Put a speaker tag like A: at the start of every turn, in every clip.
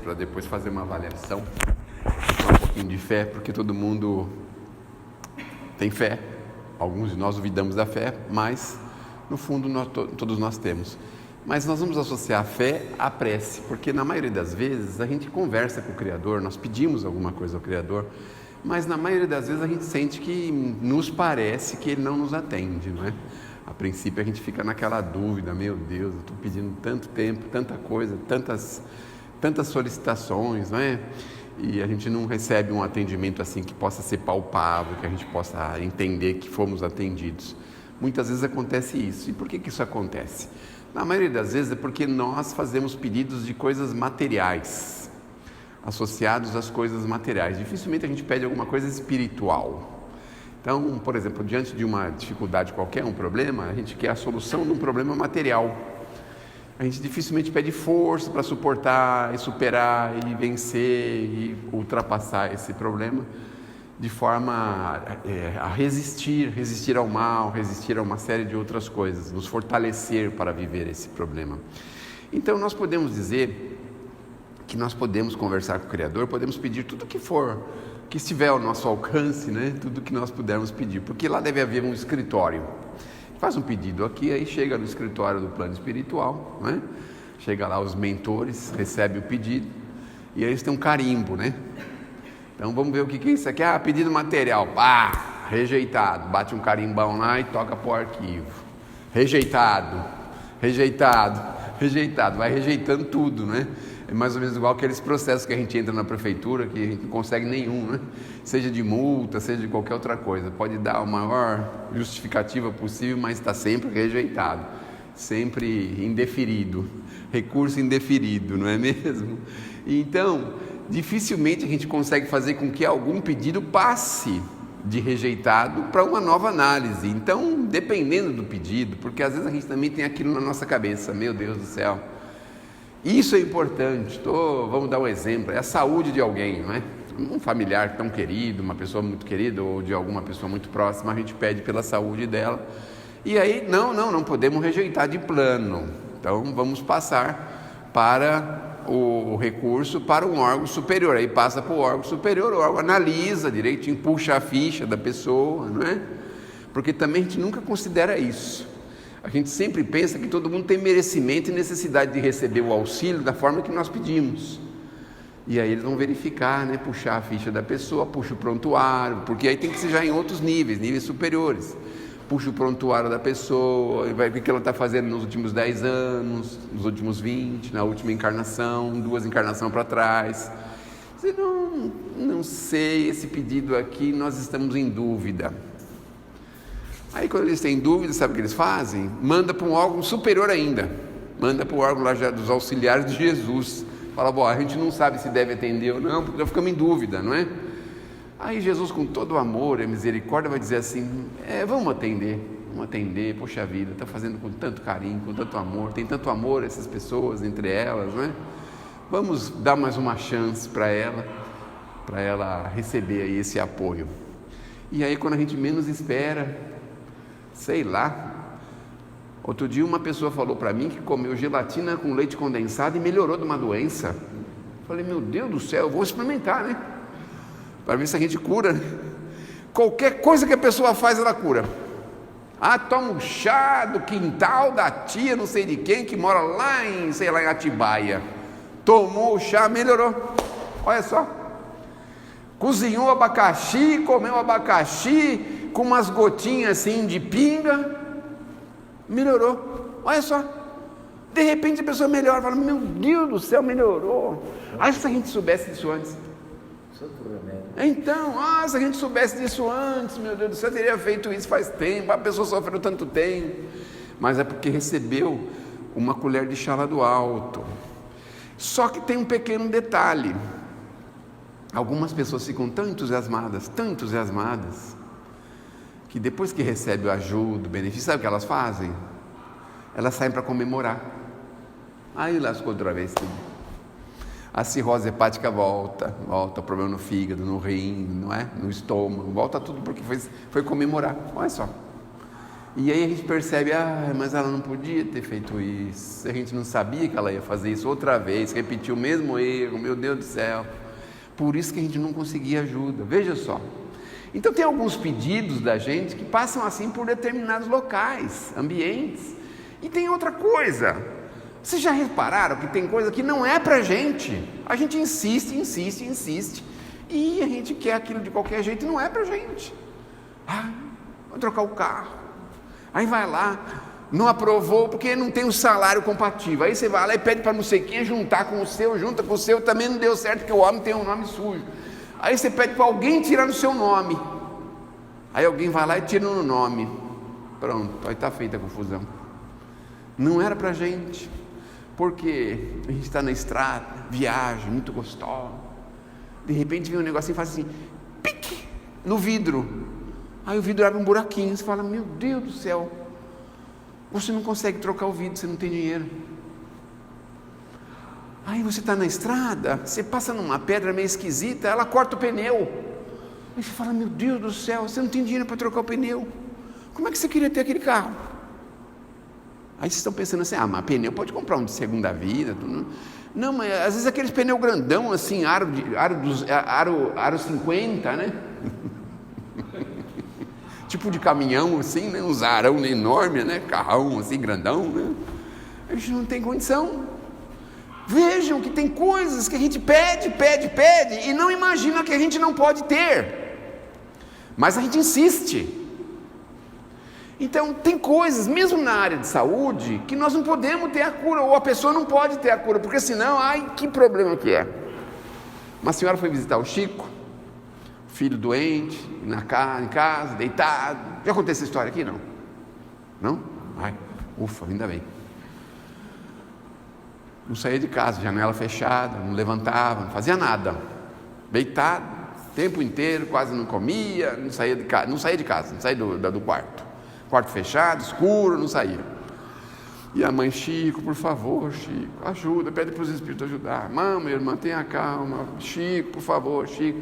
A: para depois fazer uma avaliação, um pouquinho de fé, porque todo mundo tem fé. Alguns de nós duvidamos da fé, mas no fundo todos nós temos. Mas nós vamos associar a fé à prece, porque na maioria das vezes a gente conversa com o Criador, nós pedimos alguma coisa ao Criador, mas na maioria das vezes a gente sente que nos parece que Ele não nos atende, não é? A princípio a gente fica naquela dúvida, meu Deus, eu estou pedindo tanto tempo, tanta coisa, tantas solicitações, não é? E a gente não recebe um atendimento assim que possa ser palpável, que a gente possa entender que fomos atendidos. Muitas vezes acontece isso. E por que isso acontece? Na maioria das vezes é porque nós fazemos pedidos de coisas materiais, associados às coisas materiais. Dificilmente a gente pede alguma coisa espiritual. Então, por exemplo, diante de uma dificuldade qualquer, um problema, a gente quer a solução de um problema material. A gente dificilmente pede força para suportar e superar e vencer e ultrapassar esse problema de forma a resistir ao mal, resistir a uma série de outras coisas, nos fortalecer para viver esse problema. Então nós podemos dizer que nós podemos conversar com o Criador, podemos pedir tudo que for, que estiver ao nosso alcance, né? Tudo que nós pudermos pedir, porque lá deve haver um escritório. Faz um pedido aqui, aí chega no escritório do plano espiritual, né? Chega lá os mentores, recebe o pedido e aí eles têm um carimbo, né? Então vamos ver o que é isso aqui. Pedido material, rejeitado, bate um carimbão lá e toca para o arquivo. Rejeitado, vai rejeitando tudo, né? É mais ou menos igual aqueles processos que a gente entra na prefeitura, que a gente não consegue nenhum, né? Seja de multa, seja de qualquer outra coisa. Pode dar a maior justificativa possível, mas está sempre rejeitado, sempre indeferido, recurso indeferido, não é mesmo? Então, dificilmente a gente consegue fazer com que algum pedido passe de rejeitado para uma nova análise. Então, dependendo do pedido, porque às vezes a gente também tem aquilo na nossa cabeça, meu Deus do céu, isso é importante, vamos dar um exemplo, é a saúde de alguém, não é? Um familiar tão querido, uma pessoa muito querida ou de alguma pessoa muito próxima, a gente pede pela saúde dela e aí não podemos rejeitar de plano, então vamos passar para o recurso para um órgão superior, aí passa para o órgão superior, o órgão analisa direitinho, puxa a ficha da pessoa, não é? Porque também a gente nunca considera isso. A gente sempre pensa que todo mundo tem merecimento e necessidade de receber o auxílio da forma que nós pedimos. E aí eles vão verificar, né? Puxar a ficha da pessoa, puxa o prontuário, porque aí tem que ser já em outros níveis superiores. Puxa o prontuário da pessoa, vai ver o que ela está fazendo nos últimos 10 anos, nos últimos 20, na última encarnação, 2 encarnações para trás. Você não sei, esse pedido aqui nós estamos em dúvida. Aí quando eles têm dúvida, sabe o que eles fazem? Manda para um órgão superior ainda, manda para o órgão lá dos auxiliares de Jesus. Fala, a gente não sabe se deve atender ou não, porque nós ficamos em dúvida, não é? Aí Jesus, com todo o amor e misericórdia, vai dizer assim, vamos atender, poxa vida, está fazendo com tanto carinho, com tanto amor, tem tanto amor essas pessoas, entre elas, não é? Vamos dar mais uma chance para ela receber aí esse apoio. E aí quando a gente menos espera, sei lá, outro dia uma pessoa falou para mim que comeu gelatina com leite condensado e melhorou de uma doença. Falei, meu Deus do céu, eu vou experimentar, né? Para ver se a gente cura, né? Qualquer coisa que a pessoa faz, ela cura. Toma um chá do quintal da tia, não sei de quem, que mora lá em Atibaia. Tomou o chá, melhorou. Olha só. Cozinhou abacaxi, comeu abacaxi com umas gotinhas assim de pinga, melhorou. Olha só. De repente a pessoa melhora, fala, meu Deus do céu, melhorou. Se a gente soubesse disso antes. Então, se a gente soubesse disso antes, meu Deus do céu, teria feito isso faz tempo, a pessoa sofreu tanto tempo, mas é porque recebeu uma colher de chá lá do alto. Só que tem um pequeno detalhe, algumas pessoas ficam tão entusiasmadas, que depois que recebem a ajuda, o benefício, sabe o que elas fazem? Elas saem para comemorar, aí lascou outra vez tudo. A cirrose hepática volta, o problema no fígado, no rim, não é? No estômago, volta tudo porque foi comemorar, olha só. E aí a gente percebe, mas ela não podia ter feito isso, a gente não sabia que ela ia fazer isso outra vez, repetir o mesmo erro, meu Deus do céu. Por isso que a gente não conseguia ajuda, veja só. Então tem alguns pedidos da gente que passam assim por determinados locais, ambientes. E tem outra coisa, vocês já repararam que tem coisa que não é pra gente? A gente insiste, e a gente quer aquilo de qualquer jeito e não é pra gente. Vou trocar o carro. Aí vai lá, não aprovou porque não tem um salário compatível. Aí você vai lá e pede para não sei quem juntar com o seu, junta com o seu, também não deu certo porque o homem tem um nome sujo. Aí você pede para alguém tirar no seu nome. Aí alguém vai lá e tira no nome. Pronto, aí está feita a confusão. Não era para a gente, porque a gente está na estrada, viagem, muito gostosa. De repente vem um negocinho e faz assim, pique, no vidro. Aí o vidro abre um buraquinho, você fala, meu Deus do céu, você não consegue trocar o vidro, você não tem dinheiro. Aí você está na estrada, você passa numa pedra meio esquisita, ela corta o pneu. Aí você fala, meu Deus do céu, você não tem dinheiro para trocar o pneu. Como é que você queria ter aquele carro? Aí vocês estão pensando assim, mas pneu pode comprar um de segunda vida. Não, mas às vezes aqueles pneu grandão assim, aro 50, né? Tipo de caminhão assim, né? Uns arão enorme, né? Carrão assim, grandão, né? A gente não tem condição. Vejam que tem coisas que a gente pede e não imagina que a gente não pode ter, mas a gente insiste. Então tem coisas, mesmo na área de saúde, que nós não podemos ter a cura, ou a pessoa não pode ter a cura, porque senão, que problema que é. Uma senhora foi visitar o Chico, filho doente, em casa, deitado. Já contei essa história aqui? Não? Ufa, ainda bem. Não saía de casa, janela fechada, não levantava, não fazia nada. Deitado, o tempo inteiro, quase não comia, não saía de casa, não saía do quarto. Quarto fechado, escuro, não saía. E a mãe, Chico, por favor, Chico, ajuda, pede para os espíritos ajudar. Minha irmã, tenha calma. Chico, por favor, Chico.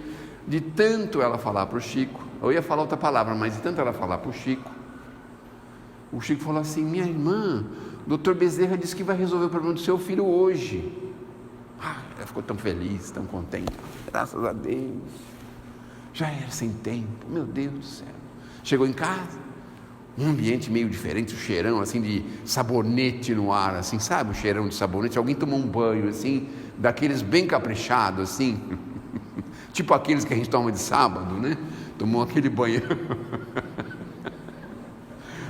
A: De tanto ela falar para o Chico, eu ia falar outra palavra, mas de tanto ela falar para o Chico falou assim, minha irmã, o Dr. Bezerra disse que vai resolver o problema do seu filho hoje. Ela ficou tão feliz, tão contente, graças a Deus. Já era sem tempo, meu Deus do céu. Chegou em casa, um ambiente meio diferente, o cheirão assim de sabonete no ar, assim, sabe o cheirão de sabonete? Alguém tomou um banho assim, daqueles bem caprichados assim, tipo aqueles que a gente toma de sábado, né? Tomou aquele banhão,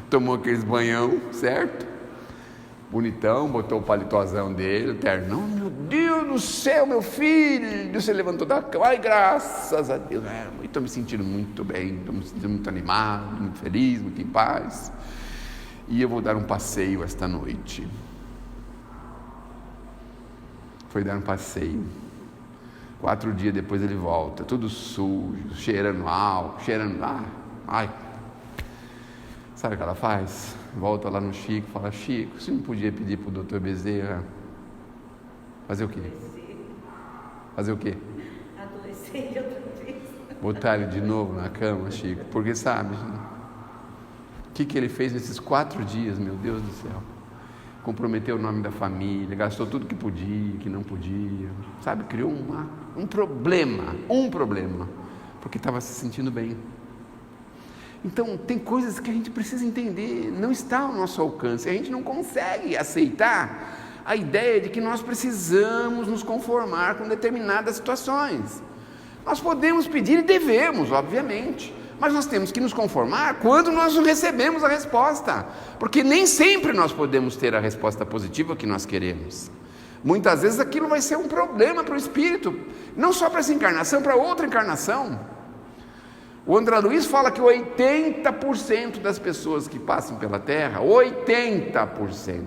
A: tomou aqueles banhão, certo? Bonitão, botou o paletózão dele, o ternão. Meu Deus do céu, meu filho, você levantou da cama, graças a Deus, estou me sentindo muito bem, estou me sentindo muito animado, muito feliz, muito em paz, e eu vou dar um passeio esta noite. Foi dar um passeio. 4 dias depois ele volta, tudo sujo, cheirando álcool, Sabe o que ela faz? Volta lá no Chico, fala, Chico, você não podia pedir para o Dr. Bezerra fazer o quê? Adoecer outra vez. Botar ele de novo na cama, Chico, porque sabe, o que ele fez nesses 4 dias, meu Deus do céu? Comprometeu o nome da família, gastou tudo que podia, que não podia, sabe, criou um problema, porque estava se sentindo bem. Então tem coisas que a gente precisa entender, não está ao nosso alcance, a gente não consegue aceitar a ideia de que nós precisamos nos conformar com determinadas situações. Nós podemos pedir e devemos, obviamente, mas nós temos que nos conformar quando nós recebemos a resposta, porque nem sempre nós podemos ter a resposta positiva que nós queremos. Muitas vezes aquilo vai ser um problema para o espírito, não só para essa encarnação, para outra encarnação. O André Luiz fala que 80% das pessoas que passam pela Terra, 80%.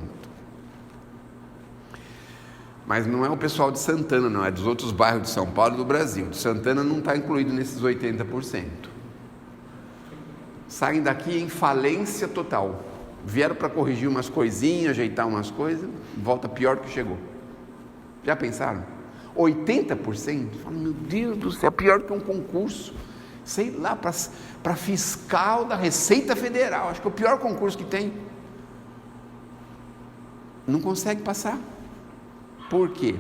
A: Mas não é o pessoal de Santana, não, é dos outros bairros de São Paulo e do Brasil. De Santana não está incluído nesses 80%. Saem daqui em falência total. Vieram para corrigir umas coisinhas, ajeitar umas coisas, volta pior do que chegou. Já pensaram? 80%? Fala, meu Deus do céu, pior que um concurso. sei lá, para fiscal da Receita Federal, acho que é o pior concurso que tem. Não consegue passar. Por quê?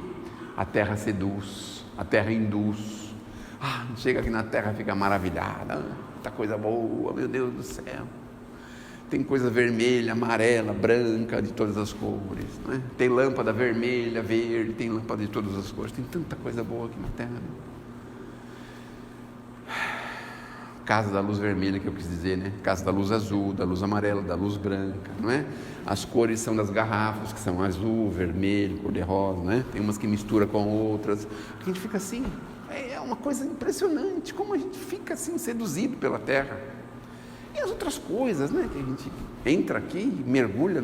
A: A terra seduz, a terra induz. Chega aqui na terra, fica maravilhada, muita coisa boa, meu Deus do céu. Tem coisa vermelha, amarela, branca, de todas as cores, não é? Tem lâmpada vermelha, verde, tem lâmpada de todas as cores, tem tanta coisa boa aqui na terra, né? Casa da luz vermelha, que eu quis dizer, né? Casa da luz azul, da luz amarela, da luz branca, não é? As cores são das garrafas, que são azul, vermelho, cor-de-rosa, não é? Tem umas que mistura com outras. A gente fica assim, é uma coisa impressionante, como a gente fica assim, seduzido pela terra. E as outras coisas, né? Que a gente entra aqui e mergulha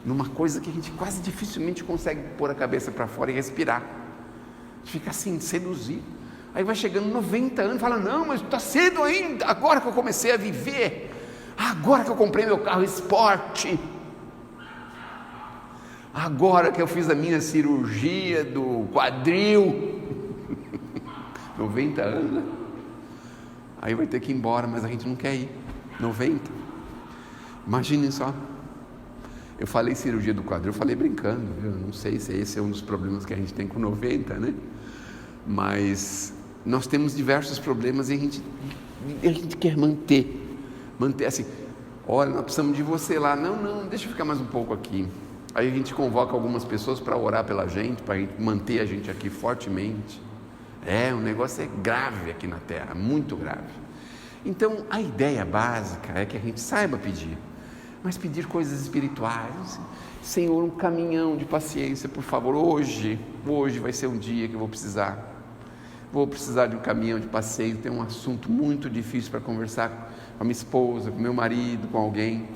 A: numa coisa que a gente quase dificilmente consegue pôr a cabeça para fora e respirar. A gente fica assim, seduzido. Aí vai chegando 90 anos e fala, não, mas está cedo ainda, agora que eu comecei a viver, agora que eu comprei meu carro esporte, agora que eu fiz a minha cirurgia do quadril, 90 anos, né? Aí vai ter que ir embora, mas a gente não quer ir, 90, imaginem só. Eu falei cirurgia do quadril, eu falei brincando, viu? Não sei se esse é um dos problemas que a gente tem com 90, né? Mas nós temos diversos problemas e a gente quer manter assim, olha, nós precisamos de você lá, não, deixa eu ficar mais um pouco aqui. Aí a gente convoca algumas pessoas para orar pela gente, para manter a gente aqui fortemente. O negócio é grave aqui na terra, muito grave. Então a ideia básica é que a gente saiba pedir, mas pedir coisas espirituais. Senhor, um caminhão de paciência, por favor, hoje vai ser um dia que eu vou precisar de um caminhão de paciência, tem um assunto muito difícil para conversar com a minha esposa, com meu marido, com alguém.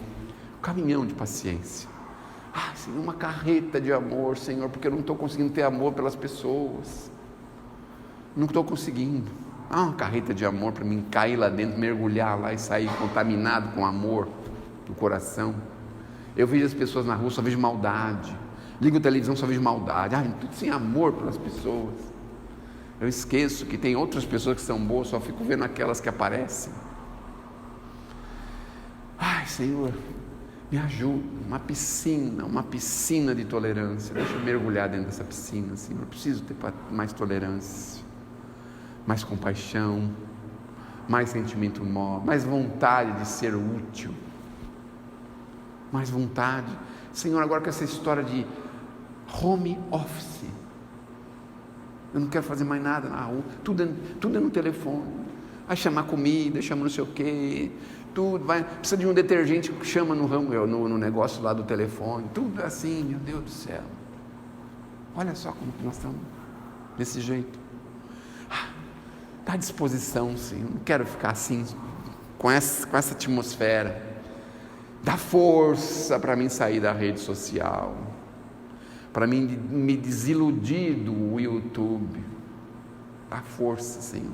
A: Um caminhão de paciência. Senhor, uma carreta de amor, Senhor, porque eu não estou conseguindo ter amor pelas pessoas. Não estou conseguindo. Uma carreta de amor para mim cair lá dentro, mergulhar lá e sair contaminado com amor do coração. Eu vejo as pessoas na rua, só vejo maldade. Ligo a televisão, só vejo maldade. Tudo sem amor pelas pessoas. Eu esqueço que tem outras pessoas que são boas, só fico vendo aquelas que aparecem. Senhor, me ajuda, uma piscina de tolerância. Deixa eu mergulhar dentro dessa piscina, Senhor. Eu preciso ter mais tolerância, mais compaixão, mais sentimento nobre, mais vontade de ser útil, mais vontade. Senhor, agora com essa história de home office, eu não quero fazer mais nada na rua, tudo é no telefone. Vai chamar comida, chama não sei o quê, tudo, precisa de um detergente que chama no negócio lá do telefone, tudo assim, meu Deus do céu. Olha só como nós estamos, desse jeito. Dá disposição, Senhor, não quero ficar assim, com essa atmosfera. Dá força para mim sair da rede social, para mim me desiludir do YouTube. Dá força, Senhor,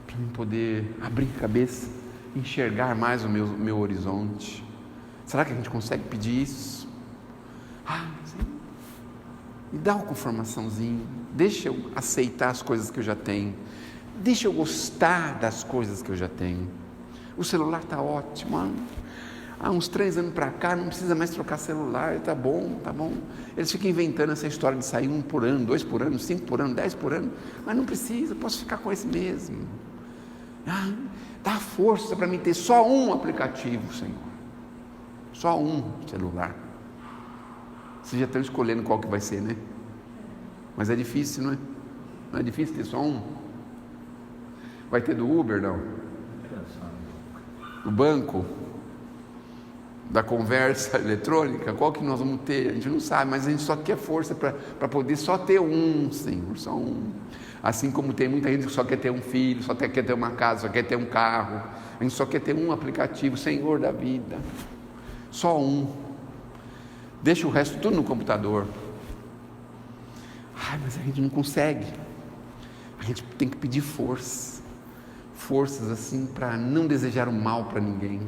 A: para mim poder abrir a cabeça, enxergar mais o meu horizonte. Será que a gente consegue pedir isso? Senhor, me dá uma conformaçãozinha, deixa eu aceitar as coisas que eu já tenho, deixa eu gostar das coisas que eu já tenho. O celular está ótimo, há uns 3 anos para cá não precisa mais trocar celular, tá bom. Eles ficam inventando essa história de sair 1 por ano, 2 por ano, 5 por ano, 10 por ano, mas não precisa, posso ficar com esse mesmo. Dá força para mim ter só um aplicativo, Senhor, só um celular. Vocês já estão escolhendo qual que vai ser, né? Mas é difícil, não é? Não é difícil ter só um? Vai ter do Uber, não? Do banco? Da conversa eletrônica? Qual que nós vamos ter? A gente não sabe, mas a gente só quer força para poder só ter um, Senhor, só um. Assim como tem muita gente que só quer ter um filho, só quer ter uma casa, só quer ter um carro. A gente só quer ter um aplicativo, Senhor da vida. Só um. Deixa o resto tudo no computador. Mas a gente não consegue. A gente tem que pedir forças assim para não desejar o mal para ninguém,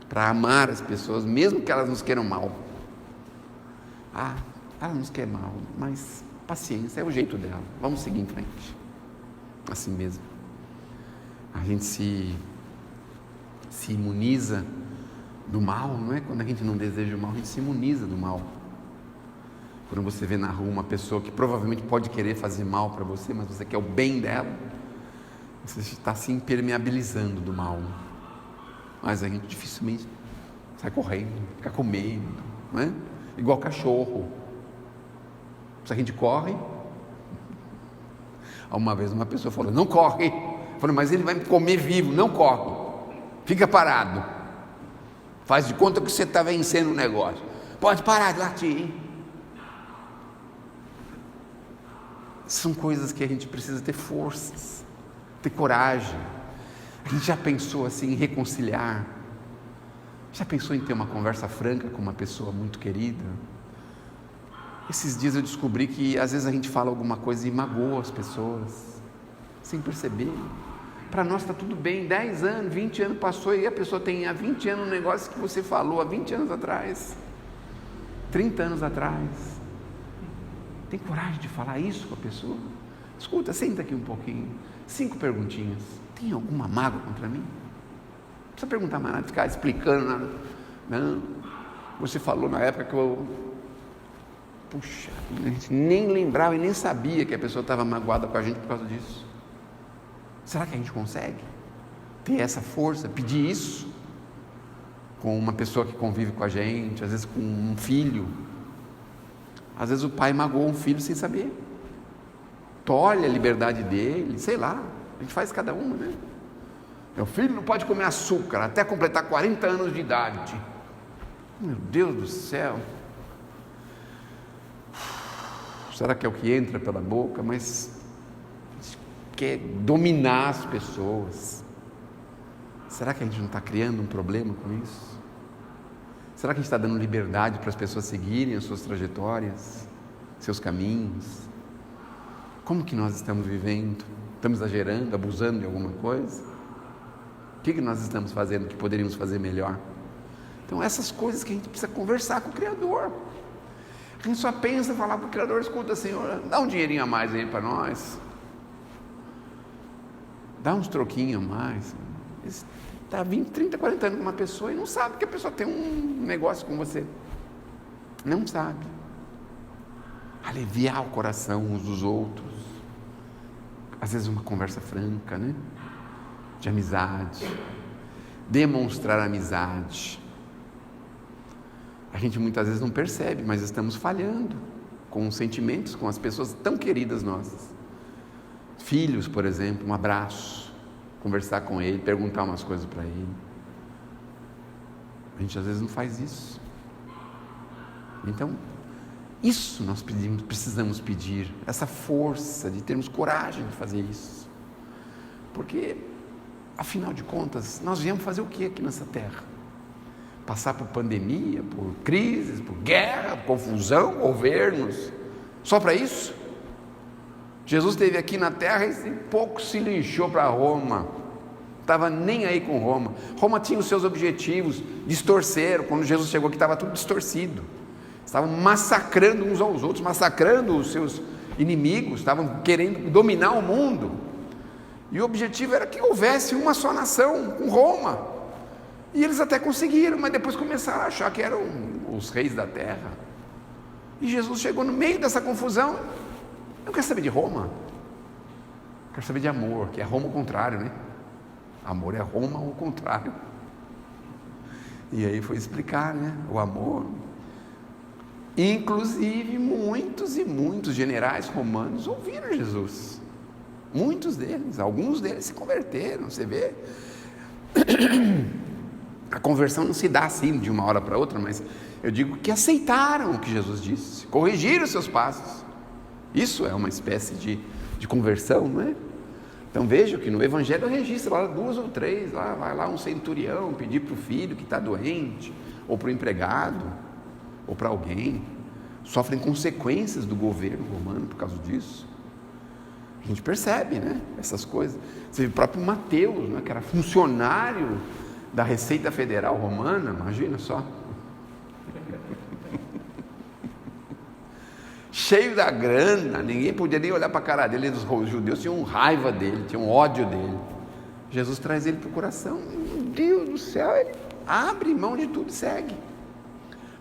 A: para amar as pessoas, mesmo que elas nos queiram mal. Ela nos quer mal, mas paciência, é o jeito dela, vamos seguir em frente, assim mesmo. A gente se imuniza do mal, não é? Quando a gente não deseja o mal, a gente se imuniza do mal. Quando você vê na rua uma pessoa que provavelmente pode querer fazer mal para você, mas você quer o bem dela, você está se impermeabilizando do mal. Mas a gente dificilmente sai correndo, fica com medo, não é? Igual cachorro. Se a gente corre, uma vez uma pessoa falou, não corre. Eu falei, mas ele vai me comer vivo, não corre. Fica parado. Faz de conta que você está vencendo o negócio. Pode parar de latir. São coisas que a gente precisa ter forças, ter coragem. A gente já pensou assim em reconciliar? Já pensou em ter uma conversa franca com uma pessoa muito querida? Esses dias eu descobri que às vezes a gente fala alguma coisa e magoa as pessoas, sem perceber. Para nós está tudo bem, 10 anos, 20 anos passou e a pessoa tem há 20 anos um negócio que você falou há 20 anos atrás, 30 anos atrás. Tem coragem de falar isso com a pessoa? Escuta, senta aqui um pouquinho, 5 perguntinhas. Tem alguma mágoa contra mim? Não precisa perguntar mais nada, ficar explicando nada. Não, você falou na época que eu... Puxa, a gente nem lembrava e nem sabia que a pessoa estava magoada com a gente por causa disso. Será que a gente consegue ter essa força, pedir isso com uma pessoa que convive com a gente, às vezes com um filho? Às vezes o pai magoou um filho sem saber, tolhe a liberdade dele, sei lá, a gente faz cada uma, né? Meu filho não pode comer açúcar até completar 40 anos de idade. Meu Deus do céu, será que é o que entra pela boca? Mas a gente quer dominar as pessoas. Será que a gente não está criando um problema com isso? Será que a gente está dando liberdade para as pessoas seguirem as suas trajetórias, seus caminhos? Como que nós estamos vivendo? Estamos exagerando, abusando de alguma coisa? O que nós estamos fazendo que poderíamos fazer melhor? Então essas coisas que a gente precisa conversar com o Criador. A gente só pensa em falar para o Criador, escuta, Senhor, dá um dinheirinho a mais aí para nós. Dá uns troquinhos a mais. Está 20, 30, 40 anos com uma pessoa e não sabe que a pessoa tem um negócio com você. Não sabe. Aliviar o coração uns dos outros. Às vezes uma conversa franca, né? De amizade. Demonstrar amizade. A gente muitas vezes não percebe, mas estamos falhando com os sentimentos, com as pessoas tão queridas nossas. Filhos, por exemplo, um abraço. Conversar com ele, perguntar umas coisas para ele. A gente às vezes não faz isso. Então, isso nós precisamos pedir, essa força de termos coragem de fazer isso. Porque, afinal de contas, nós viemos fazer o que aqui nessa terra? Passar por pandemia, por crises, por guerra, por confusão, governos, só para isso? Jesus esteve aqui na terra e pouco se lixou para Roma, estava nem aí com Roma. Roma tinha os seus objetivos, distorceram. Quando Jesus chegou aqui estava tudo distorcido, estavam massacrando uns aos outros, massacrando os seus inimigos, estavam querendo dominar o mundo, e o objetivo era que houvesse uma só nação, com Roma, e eles até conseguiram, mas depois começaram a achar que eram os reis da terra, e Jesus chegou no meio dessa confusão. Eu quero saber de Roma, quero saber de amor, que é Roma ao contrário, né? Amor é Roma ao contrário. E aí foi explicar, né? O amor. Inclusive muitos e muitos generais romanos ouviram Jesus. Muitos deles, alguns deles se converteram. Você vê, a conversão não se dá assim de uma hora para outra, mas eu digo que aceitaram o que Jesus disse, corrigiram os seus passos. Isso é uma espécie de conversão, não é? Então veja que no Evangelho registra lá 2 ou 3, lá vai lá um centurião pedir para o filho que está doente, ou para o empregado, ou para alguém, sofrem consequências do governo romano por causa disso. A gente percebe, né? Essas coisas. Você vê o próprio Mateus, né, que era funcionário da Receita Federal Romana, imagina só. Cheio da grana, ninguém podia nem olhar para a cara dele, os judeus tinham raiva dele, tinham ódio dele. Jesus traz ele para o coração. Meu Deus do céu, ele abre mão de tudo e segue.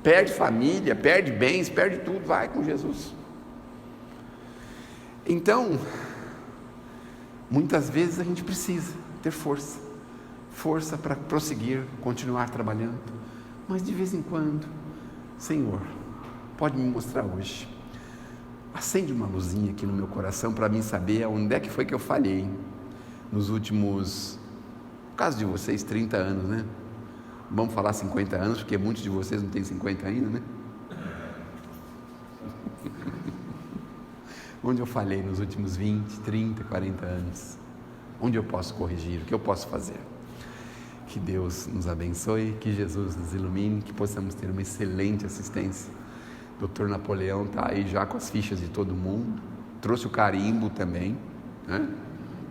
A: Perde família, perde bens, perde tudo, vai com Jesus. Então, muitas vezes a gente precisa ter força para prosseguir, continuar trabalhando, mas de vez em quando, Senhor, pode me mostrar hoje, acende uma luzinha aqui no meu coração para mim saber onde é que foi que eu falhei nos últimos, no caso de vocês, 30 anos, né? Vamos falar 50 anos, porque muitos de vocês não têm 50 ainda, né? Onde eu falhei nos últimos 20, 30, 40 anos? Onde eu posso corrigir? O que eu posso fazer? Que Deus nos abençoe, que Jesus nos ilumine, que possamos ter uma excelente assistência. Dr. Napoleão está aí já com as fichas de todo mundo, trouxe o carimbo também, né?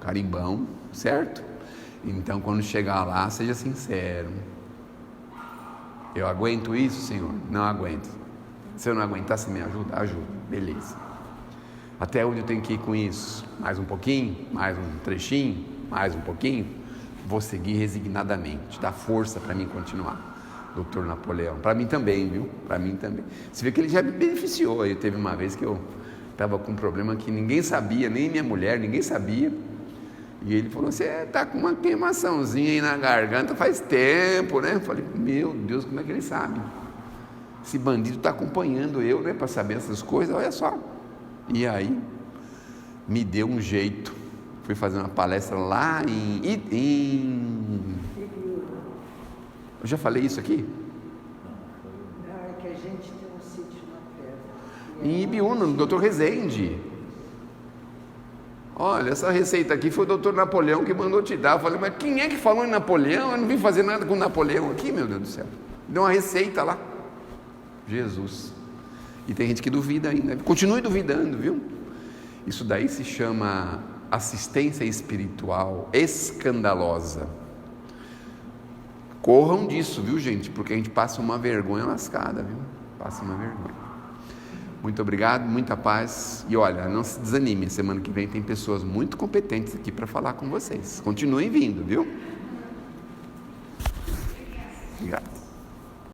A: Carimbão, certo? Então, quando chegar lá, seja sincero. Eu aguento isso, Senhor? Não aguento. Se eu não aguentar, você me ajuda? Ajuda, beleza. Até onde eu tenho que ir com isso? Mais um pouquinho? Mais um trechinho? Mais um pouquinho? Vou seguir resignadamente, dá força para mim continuar. Doutor Napoleão, para mim também, viu? Para mim também. Você vê que ele já me beneficiou. Eu teve uma vez que eu estava com um problema que ninguém sabia, nem minha mulher, ninguém sabia. E ele falou, você está com uma queimaçãozinha aí na garganta faz tempo, né? Eu falei, meu Deus, como é que ele sabe? Esse bandido está acompanhando eu, né? Para saber essas coisas, olha só. E aí, me deu um jeito. Fui fazer uma palestra lá Eu já falei isso aqui?
B: Não, é que a gente tem um sítio na terra.
A: Em Ibiúna, no Dr. Rezende. Olha, essa receita aqui foi o Dr. Napoleão que mandou te dar. Eu falei, mas quem é que falou em Napoleão? Eu não vim fazer nada com Napoleão aqui, meu Deus do céu. Deu uma receita lá. Jesus. E tem gente que duvida ainda. Continue duvidando, viu? Isso daí se chama assistência espiritual escandalosa. Corram disso, viu, gente? Porque a gente passa uma vergonha lascada, viu? Passa uma vergonha. Muito obrigado, muita paz. E olha, não se desanime, semana que vem tem pessoas muito competentes aqui para falar com vocês. Continuem vindo, viu? Obrigado.